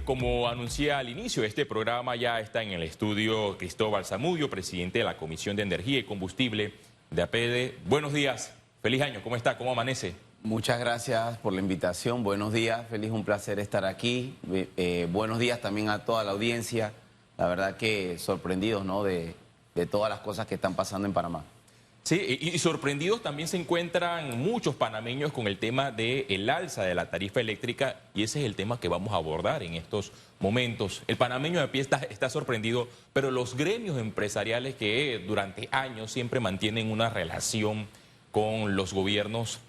como anuncié al inicio de este programa, ya está en el estudio Cristóbal Zamudio, presidente de la Comisión de Energía y Combustible de APD. Buenos días, feliz año, ¿cómo está? ¿Cómo amanece? Muchas gracias por la invitación, buenos días, feliz, un placer estar aquí. Buenos días también a toda la audiencia, la verdad que sorprendidos, ¿no?, de todas las cosas que están pasando en Panamá. Sí, y sorprendidos también se encuentran muchos panameños con el tema del alza de la tarifa eléctrica, y ese es el tema que vamos a abordar en estos momentos. El panameño de pie está sorprendido, pero los gremios empresariales que durante años siempre mantienen una relación con los gobiernos,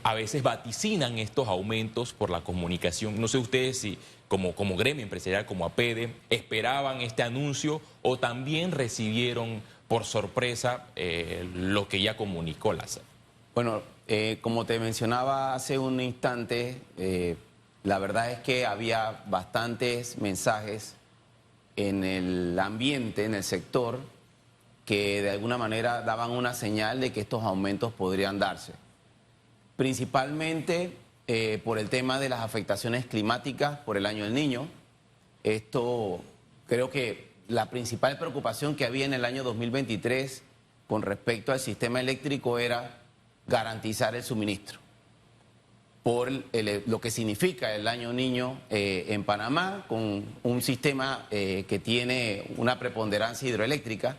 a veces vaticinan estos aumentos por la comunicación. No sé ustedes si como gremio empresarial, como APD, esperaban este anuncio o también recibieron por sorpresa lo que ya comunicó la SEP. Bueno, como te mencionaba hace un instante, la verdad es que había bastantes mensajes en el ambiente, en el sector, que de alguna manera daban una señal de que estos aumentos podrían darse. Principalmente por el tema de las afectaciones climáticas por el año del Niño. Esto creo que la principal preocupación que había en el año 2023 con respecto al sistema eléctrico era garantizar el suministro. Por lo que significa el año Niño en Panamá, con un sistema que tiene una preponderancia hidroeléctrica,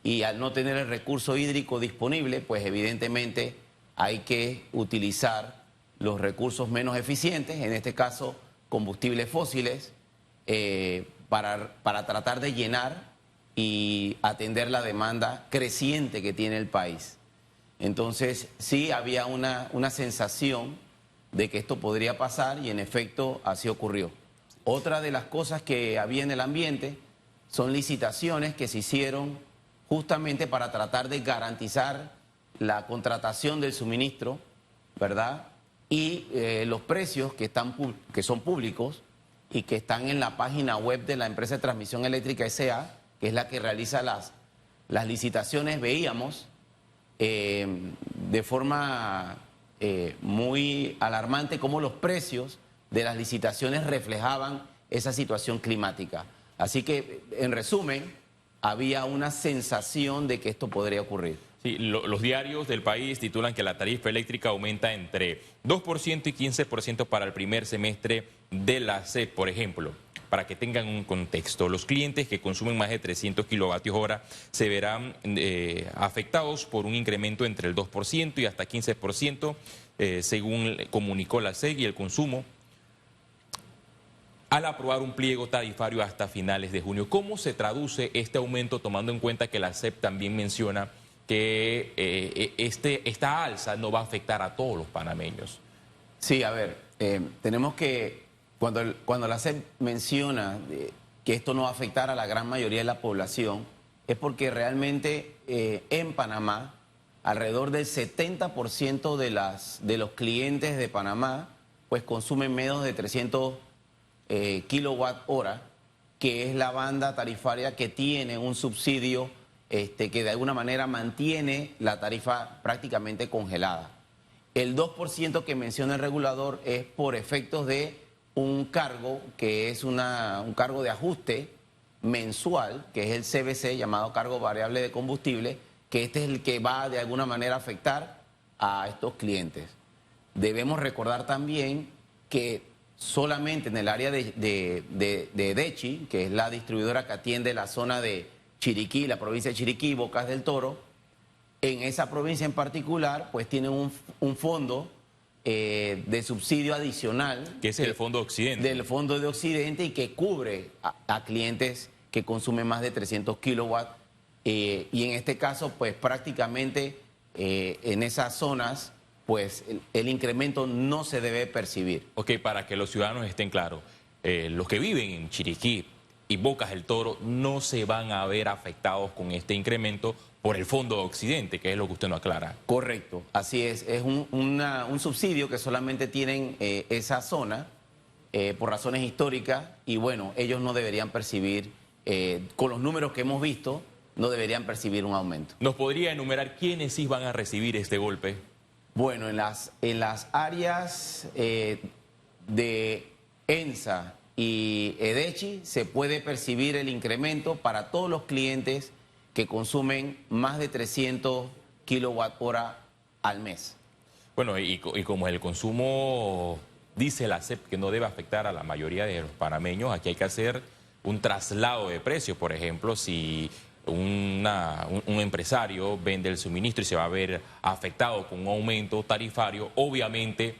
y al no tener el recurso hídrico disponible, pues evidentemente hay que utilizar los recursos menos eficientes, en este caso combustibles fósiles, para tratar de llenar y atender la demanda creciente que tiene el país. Entonces sí había una sensación de que esto podría pasar, y en efecto así ocurrió. Otra de las cosas que había en el ambiente son licitaciones que se hicieron justamente para tratar de garantizar la contratación del suministro, ¿verdad? Y los precios que son públicos y que están en la página web de la empresa de transmisión eléctrica S.A., que es la que realiza las licitaciones. Veíamos de forma muy alarmante cómo los precios de las licitaciones reflejaban esa situación climática. Así que, en resumen, había una sensación de que esto podría ocurrir. Sí, los diarios del país titulan que la tarifa eléctrica aumenta entre 2% y 15% para el primer semestre de la SEP, por ejemplo. Para que tengan un contexto, los clientes que consumen más de 300 kilovatios hora se verán afectados por un incremento entre el 2% y hasta 15%, según comunicó la SEC, y el consumo al aprobar un pliego tarifario hasta finales de junio. ¿Cómo se traduce este aumento, tomando en cuenta que la SEP también menciona que esta alza no va a afectar a todos los panameños? Sí, a ver, tenemos que, cuando la SEP menciona que esto no va a afectar a la gran mayoría de la población, es porque realmente en Panamá alrededor del 70% de los clientes de Panamá pues consumen menos de 300 kilowatt hora, que es la banda tarifaria que tiene un subsidio que de alguna manera mantiene la tarifa prácticamente congelada. El 2% que menciona el regulador es por efectos de un cargo que es un cargo de ajuste mensual, que es el CBC, llamado cargo variable de combustible, que este es el que va de alguna manera a afectar a estos clientes. Debemos recordar también que solamente en el área de DECHI, que es la distribuidora que atiende la zona de Chiriquí, la provincia de Chiriquí, Bocas del Toro, en esa provincia en particular, pues tienen un fondo de subsidio adicional. Que es el Fondo Occidente. Del Fondo de Occidente, y que cubre a clientes que consumen más de 300 kilowatts. Y en este caso, pues prácticamente en esas zonas, pues el incremento no se debe percibir. Ok, para que los ciudadanos estén claros, los que viven en Chiriquí y Bocas del Toro no se van a ver afectados con este incremento por el Fondo Occidente, que es lo que usted no aclara. Correcto, así es un subsidio que solamente tienen esa zona por razones históricas, y bueno, ellos no deberían percibir, con los números que hemos visto, no deberían percibir un aumento. ¿Nos podría enumerar quiénes sí van a recibir este golpe? Bueno, en las áreas de ENSA y Edechi se puede percibir el incremento para todos los clientes que consumen más de 300 kilowatt-hora al mes. Bueno, y como el consumo dice la CEP que no debe afectar a la mayoría de los panameños, aquí hay que hacer un traslado de precios. Por ejemplo, si un empresario vende el suministro y se va a ver afectado con un aumento tarifario, obviamente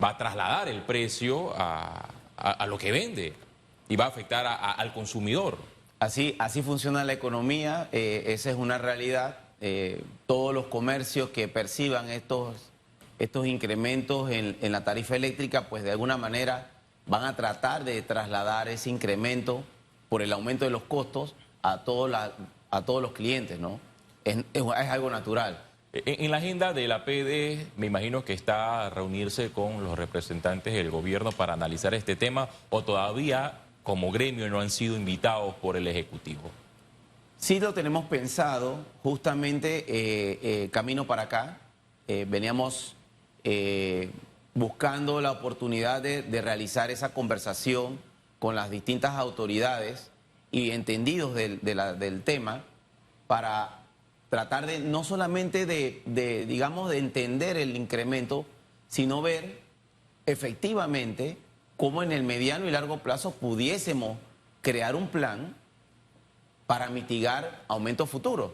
va a trasladar el precio a lo que vende y va a afectar al consumidor. Así funciona la economía, esa es una realidad. Todos los comercios que perciban estos incrementos en la tarifa eléctrica, pues de alguna manera van a tratar de trasladar ese incremento por el aumento de los costos a todos los clientes, ¿no? Es algo natural. En la agenda de la PD, me imagino que está a reunirse con los representantes del gobierno para analizar este tema, o todavía como gremio no han sido invitados por el Ejecutivo. Sí lo tenemos pensado, justamente camino para acá. Veníamos buscando la oportunidad de realizar esa conversación con las distintas autoridades y entendidos del tema para tratar de no solamente digamos, de entender el incremento, sino ver efectivamente cómo en el mediano y largo plazo pudiésemos crear un plan para mitigar aumentos futuros.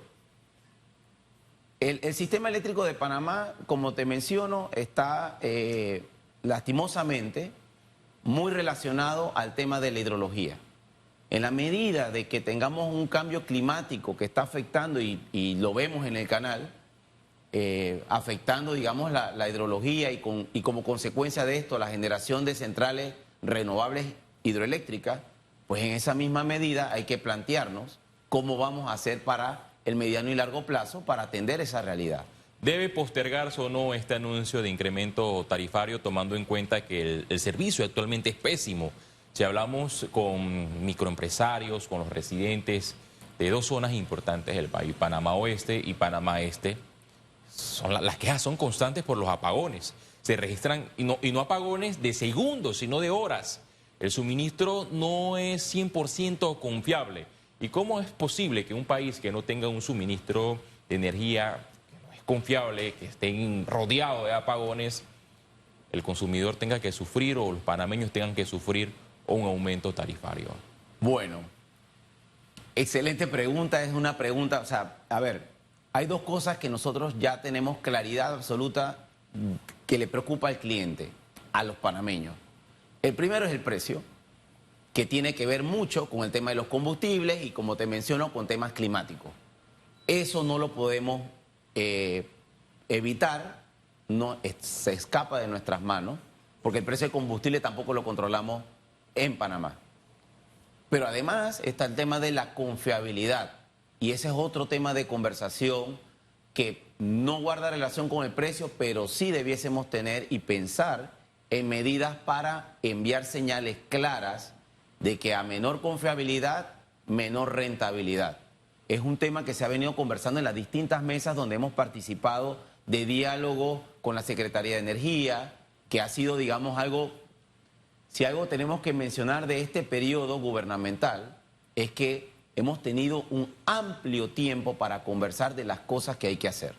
El sistema eléctrico de Panamá, como te menciono, está lastimosamente muy relacionado al tema de la hidrología. En la medida de que tengamos un cambio climático que está afectando, y lo vemos en el canal, afectando, digamos, la hidrología y como consecuencia de esto la generación de centrales renovables hidroeléctricas, pues en esa misma medida hay que plantearnos cómo vamos a hacer para el mediano y largo plazo para atender esa realidad. ¿Debe postergarse o no este anuncio de incremento tarifario tomando en cuenta que el servicio actualmente es pésimo? Si hablamos con microempresarios, con los residentes de dos zonas importantes del país, Panamá Oeste y Panamá Este, las quejas son constantes por los apagones. Se registran, y no apagones de segundos, sino de horas. El suministro no es 100% confiable. ¿Y cómo es posible que un país que no tenga un suministro de energía que no es confiable, que estén rodeados de apagones, el consumidor tenga que sufrir o los panameños tengan que sufrir un aumento tarifario? Bueno, excelente pregunta, es una pregunta, o sea, a ver, hay dos cosas que nosotros ya tenemos claridad absoluta que le preocupa al cliente, a los panameños. El primero es el precio, que tiene que ver mucho con el tema de los combustibles y, como te menciono, con temas climáticos. Eso no lo podemos evitar, se escapa de nuestras manos, porque el precio del combustible tampoco lo controlamos en Panamá. Pero además está el tema de la confiabilidad, y ese es otro tema de conversación que no guarda relación con el precio, pero sí debiésemos tener y pensar en medidas para enviar señales claras de que a menor confiabilidad, menor rentabilidad. Es un tema que se ha venido conversando en las distintas mesas donde hemos participado de diálogo con la Secretaría de Energía, que ha sido, digamos, algo, si algo tenemos que mencionar de este periodo gubernamental, es que hemos tenido un amplio tiempo para conversar de las cosas que hay que hacer.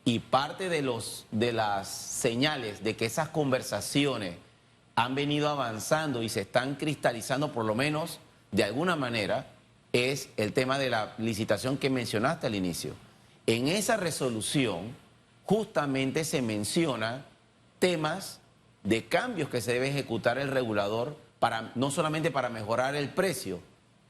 Y parte de las señales de que esas conversaciones han venido avanzando y se están cristalizando, por lo menos de alguna manera, es el tema de la licitación que mencionaste al inicio. En esa resolución justamente se menciona temas de cambios que se debe ejecutar el regulador no solamente para mejorar el precio,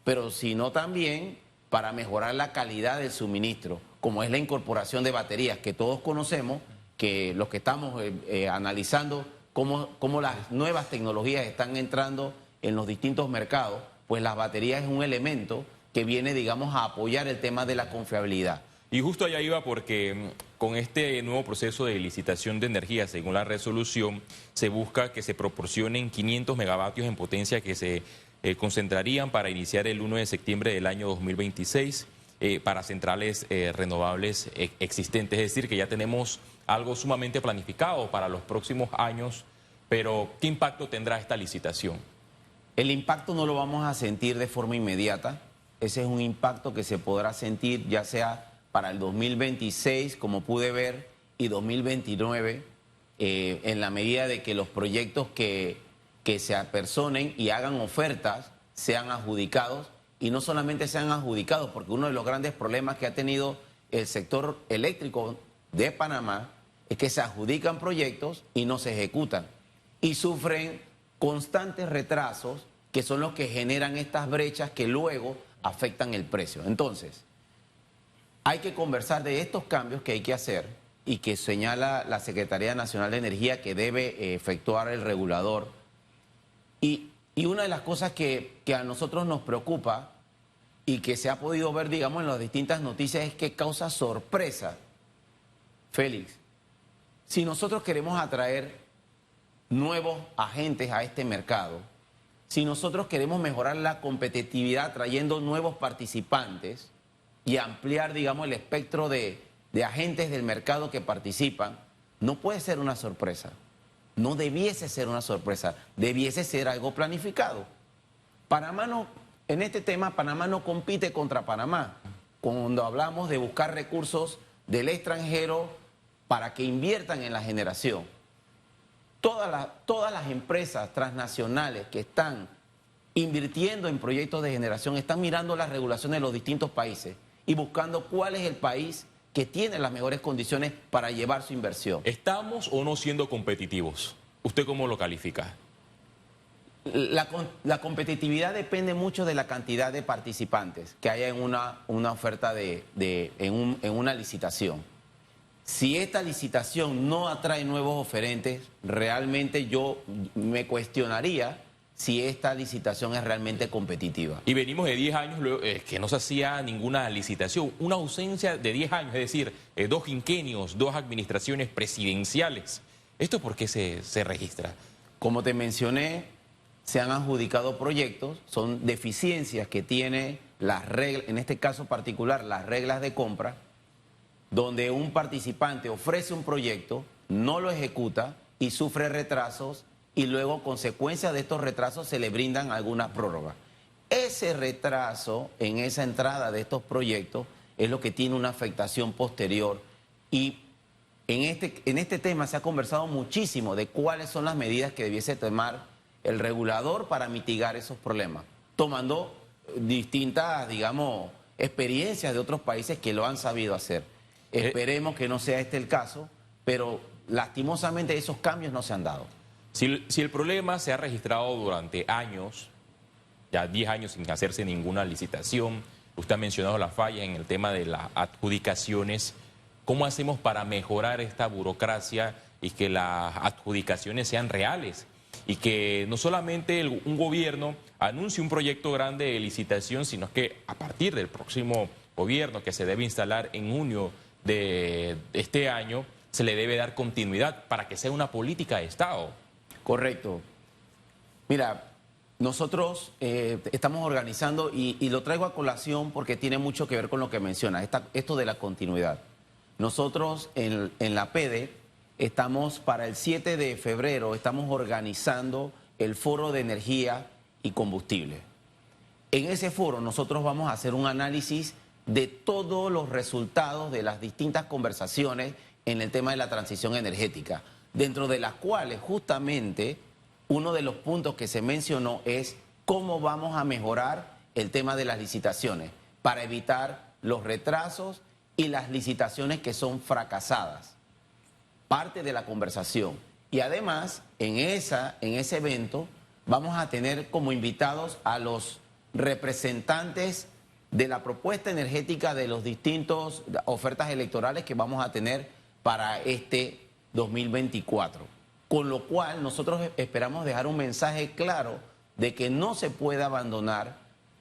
pero sino también para mejorar la calidad del suministro, como es la incorporación de baterías, que todos conocemos, que los que estamos analizando cómo las nuevas tecnologías están entrando en los distintos mercados, pues las baterías es un elemento que viene, digamos, a apoyar el tema de la confiabilidad. Y justo allá iba porque con este nuevo proceso de licitación de energía, según la resolución, se busca que se proporcionen 500 megavatios en potencia que se concentrarían para iniciar el 1 de septiembre del año 2026 para centrales renovables existentes. Es decir, que ya tenemos algo sumamente planificado para los próximos años, pero ¿qué impacto tendrá esta licitación? El impacto no lo vamos a sentir de forma inmediata. Ese es un impacto que se podrá sentir ya sea para el 2026, como pude ver, y 2029, en la medida de que los proyectos que se apersonen y hagan ofertas sean adjudicados, y no solamente sean adjudicados, porque uno de los grandes problemas que ha tenido el sector eléctrico de Panamá es que se adjudican proyectos y no se ejecutan, y sufren constantes retrasos que son los que generan estas brechas que luego afectan el precio. Entonces, hay que conversar de estos cambios que hay que hacer y que señala la Secretaría Nacional de Energía que debe efectuar el regulador. Y una de las cosas que a nosotros nos preocupa y que se ha podido ver, digamos, en las distintas noticias es que causa sorpresa. Félix, si nosotros queremos atraer nuevos agentes a este mercado, si nosotros queremos mejorar la competitividad trayendo nuevos participantes y ampliar, digamos, el espectro de agentes del mercado que participan, no puede ser una sorpresa. No debiese ser una sorpresa, debiese ser algo planificado. Panamá no, en este tema, Panamá no compite contra Panamá. Cuando hablamos de buscar recursos del extranjero para que inviertan en la generación. Todas las empresas transnacionales que están invirtiendo en proyectos de generación están mirando las regulaciones de los distintos países y buscando cuál es el país que tiene las mejores condiciones para llevar su inversión. ¿Estamos o no siendo competitivos? ¿Usted cómo lo califica? La competitividad depende mucho de la cantidad de participantes que haya en una oferta en una licitación. Si esta licitación no atrae nuevos oferentes, realmente yo me cuestionaría si esta licitación es realmente competitiva. Y venimos de 10 años que no se hacía ninguna licitación, una ausencia de 10 años, es decir, 2 quinquenios, 2 administraciones presidenciales. ¿Esto por qué se registra? Como te mencioné, se han adjudicado proyectos, son deficiencias que tiene las reglas, en este caso particular, las reglas de compra, donde un participante ofrece un proyecto, no lo ejecuta y sufre retrasos y luego, consecuencia de estos retrasos, se le brindan algunas prórrogas. Ese retraso en esa entrada de estos proyectos es lo que tiene una afectación posterior y en este tema se ha conversado muchísimo de cuáles son las medidas que debiese tomar el regulador para mitigar esos problemas, tomando distintas, digamos, experiencias de otros países que lo han sabido hacer. Esperemos que no sea este el caso, pero lastimosamente esos cambios no se han dado. Si el problema se ha registrado durante años, ya 10 años sin hacerse ninguna licitación, usted ha mencionado la falla en el tema de las adjudicaciones, ¿cómo hacemos para mejorar esta burocracia y que las adjudicaciones sean reales? Y que no solamente un gobierno anuncie un proyecto grande de licitación, sino que a partir del próximo gobierno que se debe instalar en junio de este año, se le debe dar continuidad para que sea una política de Estado. Correcto. Mira, nosotros estamos organizando, y lo traigo a colación porque tiene mucho que ver con lo que menciona, esto de la continuidad. Nosotros en la PEDE estamos para el 7 de febrero, estamos organizando el Foro de Energía y Combustible. En ese foro nosotros vamos a hacer un análisis de todos los resultados de las distintas conversaciones en el tema de la transición energética, dentro de las cuales justamente uno de los puntos que se mencionó es cómo vamos a mejorar el tema de las licitaciones para evitar los retrasos y las licitaciones que son fracasadas. Parte de la conversación. Y además, en ese evento vamos a tener como invitados a los representantes de la propuesta energética de los distintos ofertas electorales que vamos a tener para este 2024. Con lo cual nosotros esperamos dejar un mensaje claro de que no se puede abandonar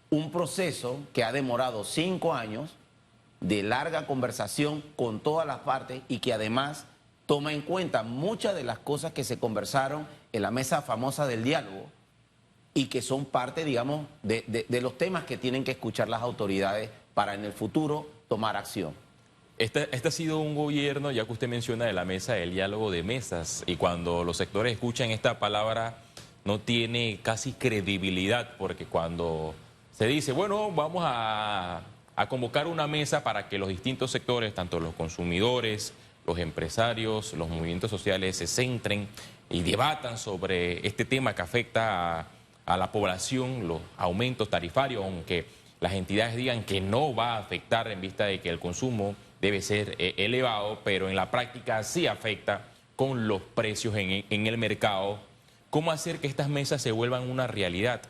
un proceso que ha demorado 5 años de larga conversación con todas las partes y que además toma en cuenta muchas de las cosas que se conversaron en la mesa famosa del diálogo y que son parte, digamos, de los temas que tienen que escuchar las autoridades para en el futuro tomar acción. Este ha sido un gobierno, ya que usted menciona de la mesa del diálogo de mesas, y cuando los sectores escuchan esta palabra no tiene casi credibilidad, porque cuando se dice, bueno, vamos a convocar una mesa para que los distintos sectores, tanto los consumidores, los empresarios, los movimientos sociales se centren y debatan sobre este tema que afecta a la población, los aumentos tarifarios, aunque las entidades digan que no va a afectar en vista de que el consumo debe ser elevado, pero en la práctica sí afecta con los precios en el mercado. ¿Cómo hacer que estas mesas se vuelvan una realidad?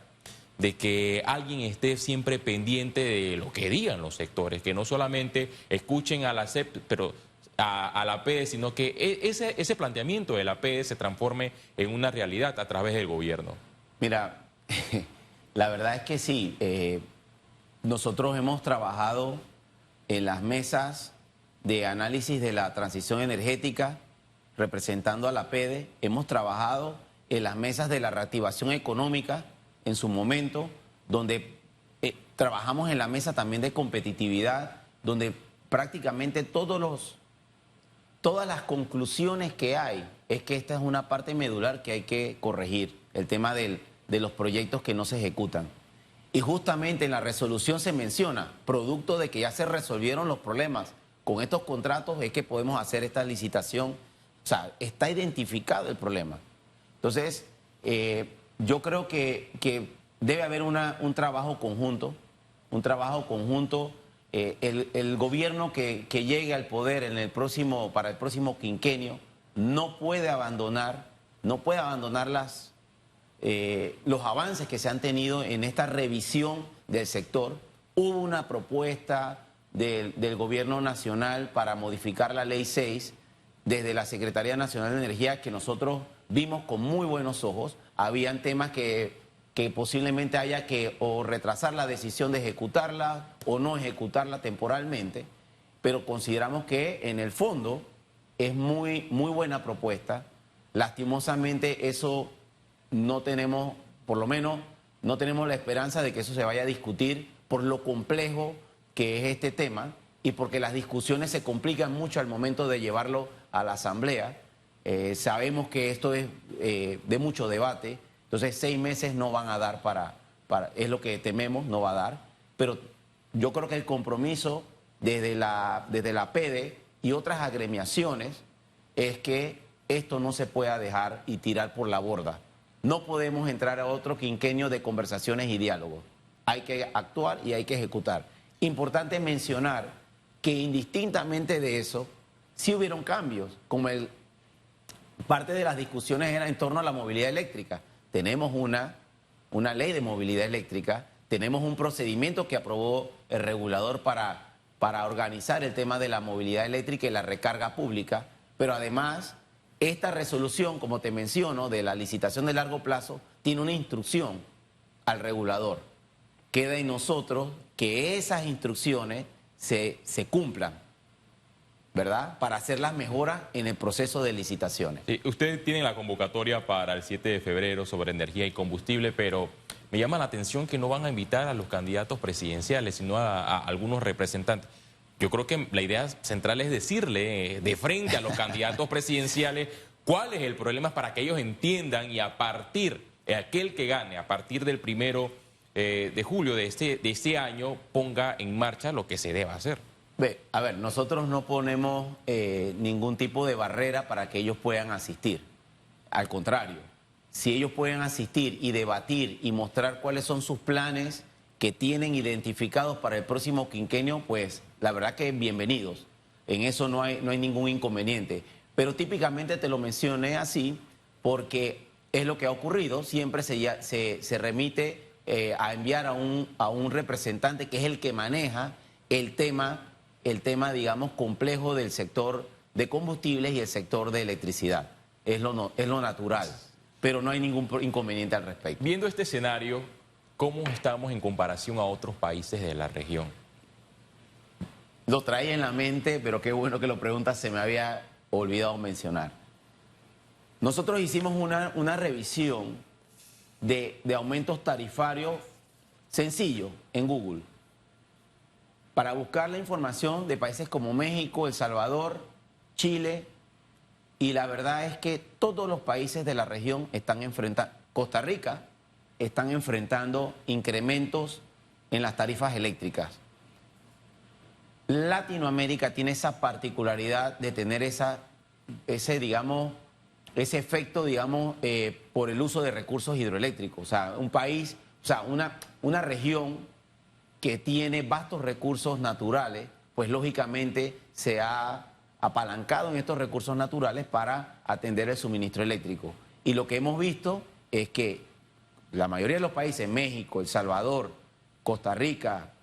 De que alguien esté siempre pendiente de lo que digan los sectores, que no solamente escuchen a la CEP, pero a la APEDE, sino que ese planteamiento de la APEDE se transforme en una realidad a través del gobierno. Mira, la verdad es que sí, nosotros hemos trabajado en las mesas de análisis de la transición energética, representando a la APEDE, hemos trabajado en las mesas de la reactivación económica en su momento, donde trabajamos en la mesa también de competitividad, donde prácticamente todas las conclusiones que hay es que esta es una parte medular que hay que corregir, el tema de los proyectos que no se ejecutan. Y justamente en la resolución se menciona, producto de que ya se resolvieron los problemas con estos contratos, es que podemos hacer esta licitación. O sea, está identificado el problema. Entonces, yo creo que debe haber un trabajo conjunto, el gobierno que llegue al poder para el próximo quinquenio no puede abandonar los avances que se han tenido en esta revisión del sector. Hubo una propuesta del gobierno nacional para modificar la ley 6 desde la Secretaría Nacional de Energía, que nosotros vimos con muy buenos ojos. Habían temas que posiblemente haya que o retrasar la decisión de ejecutarla o no ejecutarla temporalmente, pero consideramos que en el fondo es muy buena propuesta. Lastimosamente eso no tenemos, por lo menos no tenemos la esperanza de que eso se vaya a discutir por lo complejo que es este tema y porque las discusiones se complican mucho al momento de llevarlo a la Asamblea. Sabemos que esto es de mucho debate, entonces 6 meses no van a dar es lo que tememos, no va a dar, pero yo creo que el compromiso desde la APEDE y otras agremiaciones es que esto no se pueda dejar y tirar por la borda. No podemos entrar a otro quinquenio de conversaciones y diálogos. Hay que actuar y hay que ejecutar. Importante mencionar que indistintamente de eso, sí hubieron cambios, como parte de las discusiones era en torno a la movilidad eléctrica. Tenemos una ley de movilidad eléctrica, tenemos un procedimiento que aprobó el regulador para organizar el tema de la movilidad eléctrica y la recarga pública, pero además esta resolución, como te menciono, de la licitación de largo plazo, tiene una instrucción al regulador. Queda en nosotros que esas instrucciones se cumplan, ¿verdad? Para hacer las mejoras en el proceso de licitaciones. Sí, ustedes tienen la convocatoria para el 7 de febrero sobre energía y combustible, pero me llama la atención que no van a invitar a los candidatos presidenciales, sino a algunos representantes. Yo creo que la idea central es decirle de frente a los candidatos presidenciales cuál es el problema para que ellos entiendan y a partir, aquel que gane, a partir del 1 de julio de este año, ponga en marcha lo que se deba hacer. A ver, nosotros no ponemos ningún tipo de barrera para que ellos puedan asistir. Al contrario, si ellos pueden asistir y debatir y mostrar cuáles son sus planes que tienen identificados para el próximo quinquenio, pues la verdad que bienvenidos. En eso no hay ningún inconveniente. Pero típicamente te lo mencioné así porque es lo que ha ocurrido. Siempre se remite a enviar a un representante que es el que maneja el tema, digamos, complejo del sector de combustibles y el sector de electricidad. Es lo natural, pero no hay ningún inconveniente al respecto. Viendo este escenario, ¿cómo estamos en comparación a otros países de la región? Lo traía en la mente, pero qué bueno que lo preguntas, se me había olvidado mencionar. Nosotros hicimos una revisión de aumentos tarifarios sencillo en Google para buscar la información de países como México, El Salvador, Chile, y la verdad es que todos los países de la región están Costa Rica están enfrentando incrementos en las tarifas eléctricas. Latinoamérica tiene esa particularidad de tener ese efecto, digamos, por el uso de recursos hidroeléctricos. O sea, un país, o sea, una región que tiene vastos recursos naturales, pues lógicamente se ha apalancado en estos recursos naturales para atender el suministro eléctrico. Y lo que hemos visto es que la mayoría de los países, México, El Salvador, Costa Rica,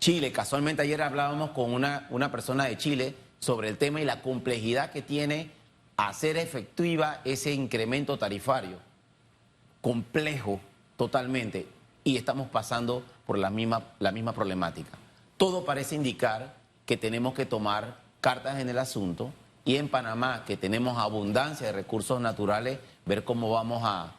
Chile, casualmente ayer hablábamos con una persona de Chile sobre el tema y la complejidad que tiene hacer efectiva ese incremento tarifario. Complejo totalmente, y estamos pasando por la misma problemática. Todo parece indicar que tenemos que tomar cartas en el asunto, y en Panamá, que tenemos abundancia de recursos naturales, ver cómo vamos a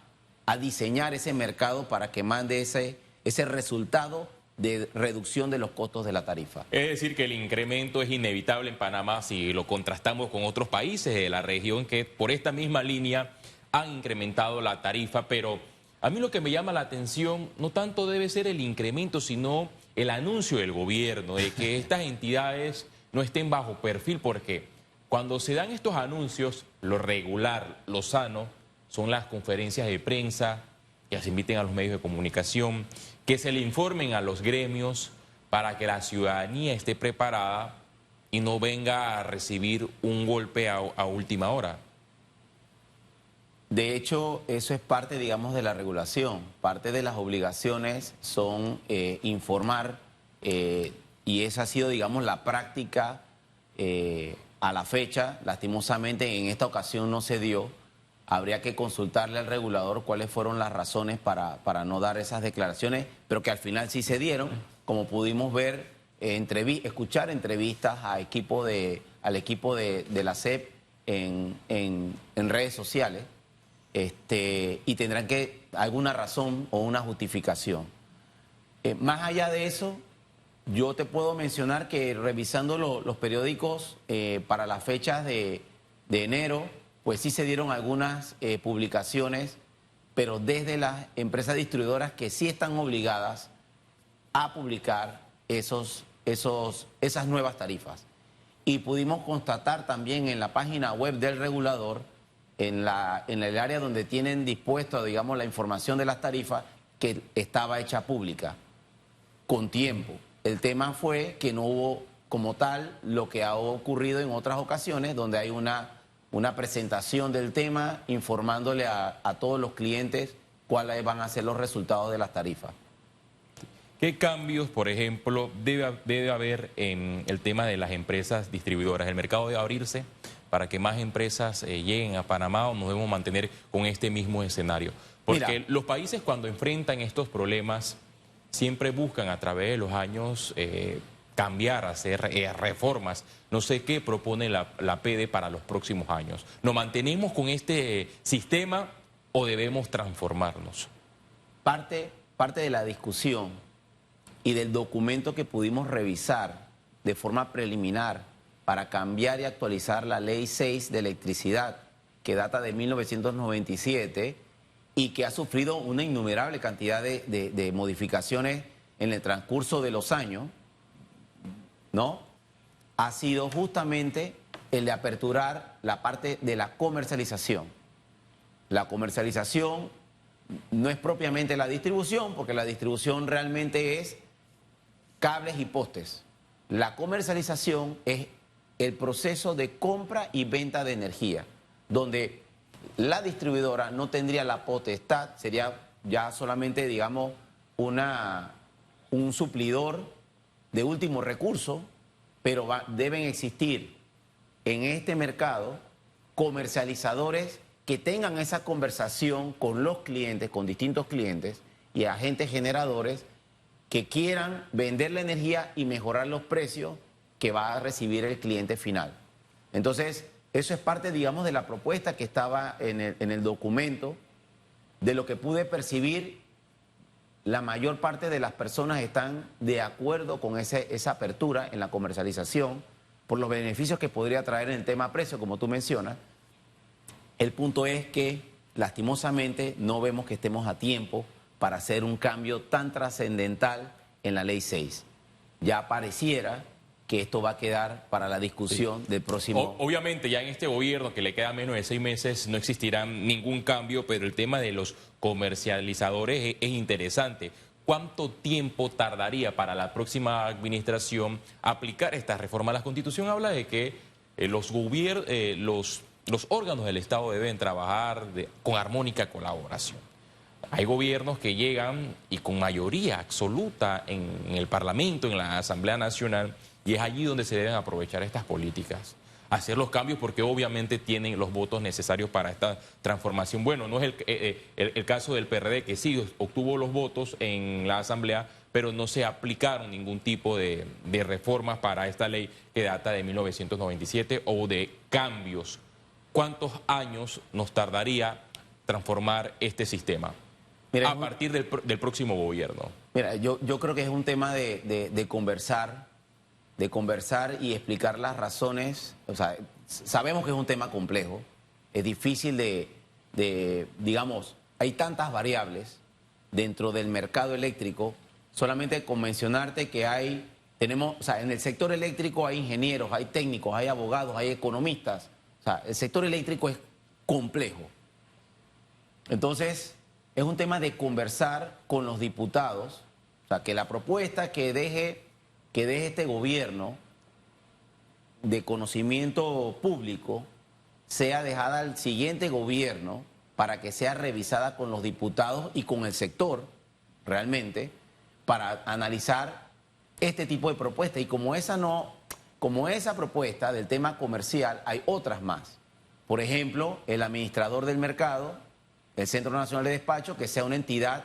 diseñar ese mercado para que mande ese resultado de reducción de los costos de la tarifa. Es decir, que el incremento es inevitable en Panamá si lo contrastamos con otros países de la región que por esta misma línea han incrementado la tarifa, pero a mí lo que me llama la atención no tanto debe ser el incremento, sino el anuncio del gobierno de que estas entidades no estén bajo perfil, porque cuando se dan estos anuncios, lo regular, lo sano, son las conferencias de prensa, que se inviten a los medios de comunicación, que se le informen a los gremios para que la ciudadanía esté preparada y no venga a recibir un golpe a última hora. De hecho, eso es parte, digamos, de la regulación. Parte de las obligaciones son informar, y esa ha sido, digamos, la práctica a la fecha. Lastimosamente, en esta ocasión no se dio. Habría que consultarle al regulador cuáles fueron las razones para no dar esas declaraciones, pero que al final sí se dieron, como pudimos ver, escuchar entrevistas al equipo de la SEP en redes sociales, y tendrán alguna razón o una justificación. Más allá de eso, yo te puedo mencionar que revisando los periódicos para las fechas de enero, pues sí se dieron algunas publicaciones, pero desde las empresas distribuidoras que sí están obligadas a publicar esas nuevas tarifas. Y pudimos constatar también en la página web del regulador, en el área donde tienen dispuesto, digamos, la información de las tarifas, que estaba hecha pública, con tiempo. El tema fue que no hubo como tal lo que ha ocurrido en otras ocasiones, donde hay una presentación del tema informándole a todos los clientes cuáles van a ser los resultados de las tarifas. ¿Qué cambios, por ejemplo, debe haber en el tema de las empresas distribuidoras? ¿El mercado debe abrirse para que más empresas lleguen a Panamá, o nos debemos mantener con este mismo escenario? Porque los países, cuando enfrentan estos problemas, siempre buscan a través de los años cambiar, hacer reformas. No sé qué propone la PD para los próximos años. ¿Nos mantenemos con este sistema o debemos transformarnos? Parte de la discusión y del documento que pudimos revisar de forma preliminar para cambiar y actualizar la Ley 6 de electricidad, que data de 1997 y que ha sufrido una innumerable cantidad de modificaciones en el transcurso de los años, ¿no? Ha sido justamente el de aperturar la parte de la comercialización. La comercialización no es propiamente la distribución, porque la distribución realmente es cables y postes. La comercialización es el proceso de compra y venta de energía, donde la distribuidora no tendría la potestad, sería ya solamente, digamos, un suplidor de último recurso, pero deben existir en este mercado comercializadores que tengan esa conversación con los clientes, con distintos clientes y agentes generadores que quieran vender la energía y mejorar los precios que va a recibir el cliente final. Entonces, eso es parte, digamos, de la propuesta que estaba en el documento. De lo que pude percibir, la mayor parte de las personas están de acuerdo con esa apertura en la comercialización por los beneficios que podría traer en el tema precio, como tú mencionas. El punto es que lastimosamente no vemos que estemos a tiempo para hacer un cambio tan trascendental en la Ley 6. Ya pareciera que esto va a quedar para la discusión del próximo... Obviamente ya en este gobierno que le queda menos de 6 meses no existirá ningún cambio, pero el tema de los comercializadores es interesante. ¿Cuánto tiempo tardaría para la próxima administración aplicar esta reforma? La Constitución habla de que los órganos del Estado deben trabajar con armónica colaboración. Hay gobiernos que llegan y con mayoría absoluta en el Parlamento, en la Asamblea Nacional, y es allí donde se deben aprovechar estas políticas, hacer los cambios porque obviamente tienen los votos necesarios para esta transformación. Bueno, no es el caso del PRD, que sí obtuvo los votos en la Asamblea, pero no se aplicaron ningún tipo de reformas para esta ley que data de 1997 o de cambios. ¿Cuántos años nos tardaría transformar este sistema? Mira, a partir del próximo gobierno. Mira, yo creo que es un tema de conversar y explicar las razones. O sea, sabemos que es un tema complejo, es difícil digamos, hay tantas variables dentro del mercado eléctrico. Solamente con mencionarte que o sea, en el sector eléctrico hay ingenieros, hay técnicos, hay abogados, hay economistas. O sea, el sector eléctrico es complejo. Entonces, es un tema de conversar con los diputados, o sea, que la propuesta que deje este gobierno de conocimiento público sea dejada al siguiente gobierno para que sea revisada con los diputados y con el sector realmente para analizar este tipo de propuestas. Y como esa propuesta del tema comercial, hay otras más. Por ejemplo, el administrador del mercado, el Centro Nacional de Despacho, que sea una entidad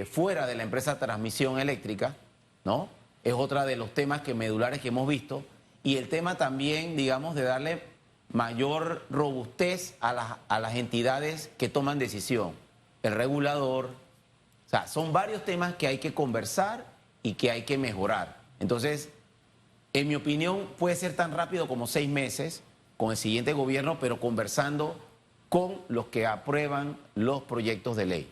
fuera de la empresa de transmisión eléctrica, ¿no? Es otra de los temas medulares que hemos visto. Y el tema también, digamos, de darle mayor robustez a las entidades que toman decisión. El regulador. O sea, son varios temas que hay que conversar y que hay que mejorar. Entonces, en mi opinión, puede ser tan rápido como 6 meses con el siguiente gobierno, pero conversando con los que aprueban los proyectos de ley.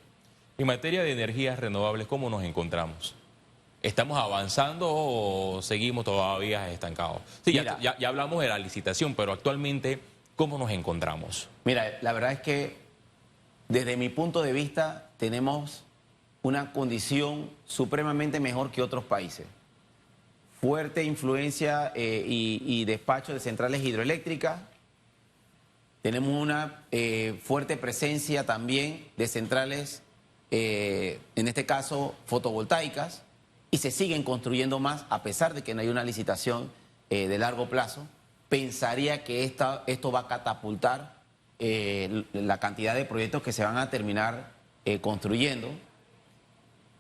En materia de energías renovables, ¿cómo nos encontramos? ¿Estamos avanzando o seguimos todavía estancados? Sí, mira, ya hablamos de la licitación, pero actualmente, ¿cómo nos encontramos? Mira, la verdad es que desde mi punto de vista tenemos una condición supremamente mejor que otros países. Fuerte influencia y despacho de centrales hidroeléctricas. Tenemos una fuerte presencia también de centrales, en este caso fotovoltaicas, y se siguen construyendo más a pesar de que no hay una licitación de largo plazo. Pensaría que esto va a catapultar la cantidad de proyectos que se van a terminar construyendo.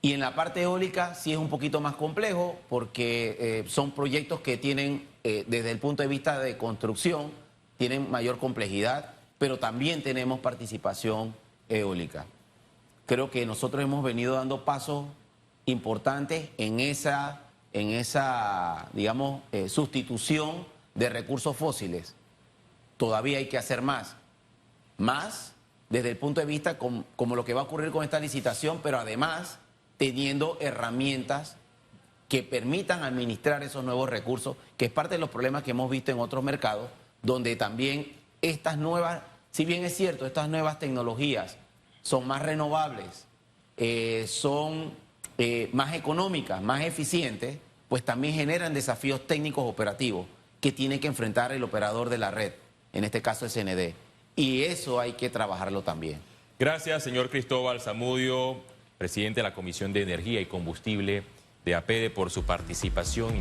Y en la parte eólica sí es un poquito más complejo porque son proyectos que tienen, desde el punto de vista de construcción, tienen mayor complejidad, pero también tenemos participación eólica. Creo que nosotros hemos venido dando pasos importantes en esa digamos, sustitución de recursos fósiles. Todavía hay que hacer más desde el punto de vista como lo que va a ocurrir con esta licitación, pero además teniendo herramientas que permitan administrar esos nuevos recursos, que es parte de los problemas que hemos visto en otros mercados, donde también estas nuevas, si bien es cierto, estas nuevas tecnologías son más renovables, son más económicas, más eficientes, pues también generan desafíos técnicos operativos que tiene que enfrentar el operador de la red, en este caso el CND. Y eso hay que trabajarlo también. Gracias, señor Cristóbal Zamudio, presidente de la Comisión de Energía y Combustible de APEDE, por su participación.